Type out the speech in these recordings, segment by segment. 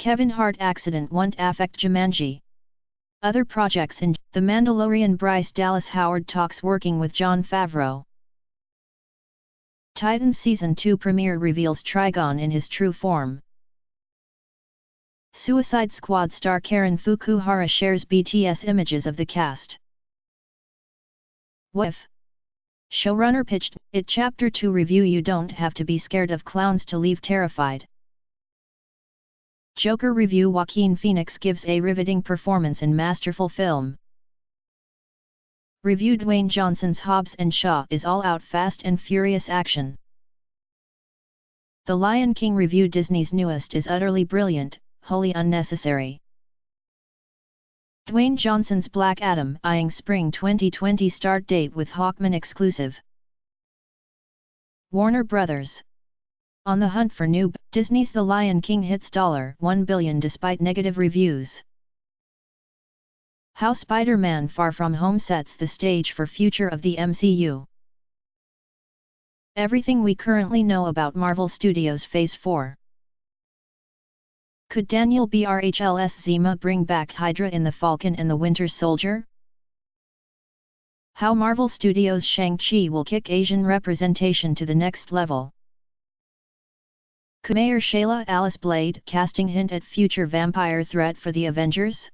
Kevin Hart accident won't affect Jumanji. Other projects in The Mandalorian. Bryce Dallas Howard talks working with Jon Favreau. Titans Season 2 premiere reveals Trigon in his true form. Suicide Squad star Karen Fukuhara shares BTS images of the cast. What if? Showrunner pitched It Chapter 2 review. You don't have to be scared of clowns to leave terrified. Joker review. Joaquin Phoenix gives a riveting performance in masterful film. Review. Dwayne Johnson's Hobbs and Shaw is all-out fast and furious action. The Lion King review. Disney's newest is utterly brilliant, wholly unnecessary. Dwayne Johnson's Black Adam eyeing spring 2020 start date with Hawkman exclusive. Warner Brothers on the hunt for new. Disney's The Lion King hits $1 billion despite negative reviews. How Spider-Man Far From Home sets the stage for future of the MCU. Everything we currently know about Marvel Studios Phase 4. Could Daniel Brhls Zima bring back Hydra in The Falcon and the Winter Soldier? How Marvel Studios' Shang-Chi will kick Asian representation to the next level. Could Mayor Shayla Alice Blade casting hint at future vampire threat for the Avengers?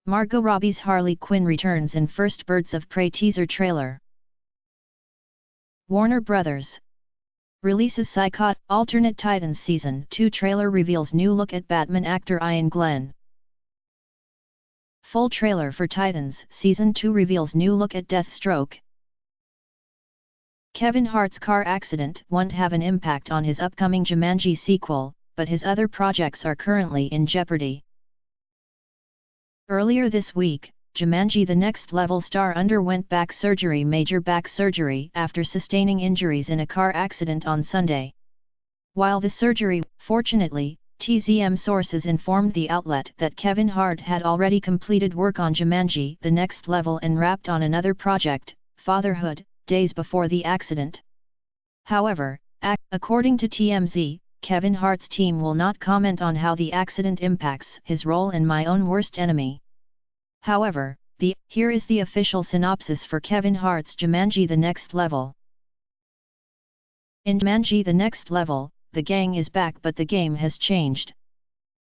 Margot Robbie's Harley Quinn returns in first Birds of Prey teaser trailer. Warner Brothers releases Psychot alternate Titans Season 2 trailer reveals new look at Batman actor Ian Glenn. Full trailer for Titans Season 2 reveals new look at Deathstroke. Kevin Hart's car accident won't have an impact on his upcoming Jumanji sequel, but his other projects are currently in jeopardy. Earlier this week, Jumanji: The Next Level star underwent major back surgery after sustaining injuries in a car accident on Sunday. While the surgery, fortunately, TZM sources informed the outlet that Kevin Hart had already completed work on Jumanji: The Next Level and wrapped on another project, Fatherhood, days before the accident. However, according to TMZ, Kevin Hart's team will not comment on how the accident impacts his role in My Own Worst Enemy. However, here is the official synopsis for Kevin Hart's Jumanji: The Next Level. In Jumanji: The Next Level, the gang is back but the game has changed.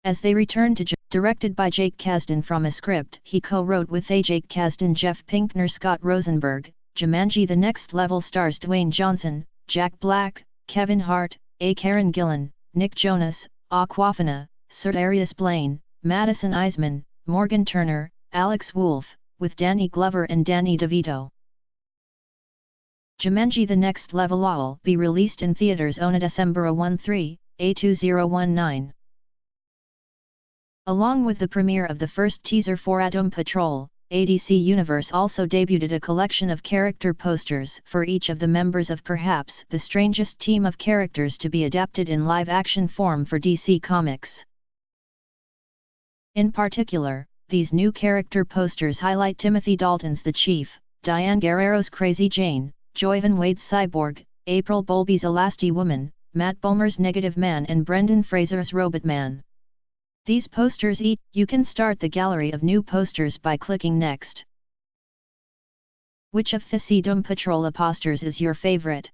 As they return to directed by Jake Kasdan from a script he co-wrote with Jake Kasdan, Jeff Pinkner, Scott Rosenberg, Jumanji: The Next Level stars Dwayne Johnson, Jack Black, Kevin Hart, Karen Gillan, Nick Jonas, Awkwafina, Sir Darius Blaine, Madison Eisman, Morgan Turner, Alex Wolff, with Danny Glover and Danny DeVito. Jumanji: The Next Level will be released in theaters on December 13, 2019. Along with the premiere of the first teaser for Doom Patrol, DC Universe also debuted a collection of character posters for each of the members of perhaps the strangest team of characters to be adapted in live-action form for DC Comics. In particular, these new character posters highlight Timothy Dalton's The Chief, Diane Guerrero's Crazy Jane, Joyvan Wade's Cyborg, April Bowlby's Elasti-Woman, Matt Bomer's Negative Man and Brendan Fraser's Robotman. These posters you can start the gallery of new posters by clicking Next. Which of the Doom Patrol posters is your favorite?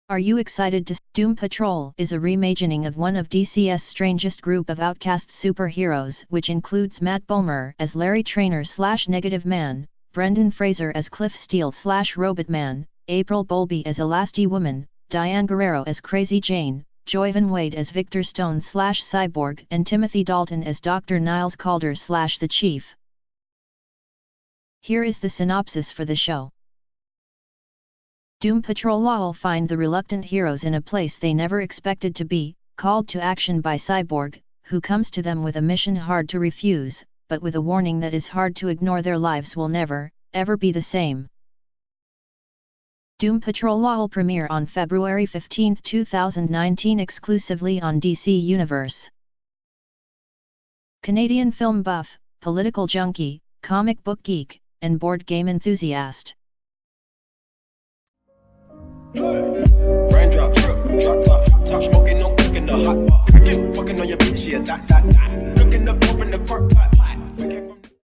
Are you excited to Doom Patrol is a reimagining of one of DC's strangest group of outcast superheroes, which includes Matt Bomer as Larry Trainor / Negative Man, Brendan Fraser as Cliff Steele / Robotman, April Bowlby as Elasti-Woman, Diane Guerrero as Crazy Jane, Joyvan Wade as Victor Stone / Cyborg and Timothy Dalton as Dr. Niles Calder / The Chief. Here is the synopsis for the show. Doom Patrol will find the reluctant heroes in a place they never expected to be, called to action by Cyborg, who comes to them with a mission hard to refuse, but with a warning that is hard to ignore: their lives will never, ever be the same. Doom Patrol will premiere on February 15, 2019 exclusively on DC Universe. Canadian film buff, political junkie, comic book geek, and board game enthusiast. Raindrops, drop top, top smoking, no cooking. in the hot pot. Fucking on your bitch, yeah, that. Looking up, open the park, pot.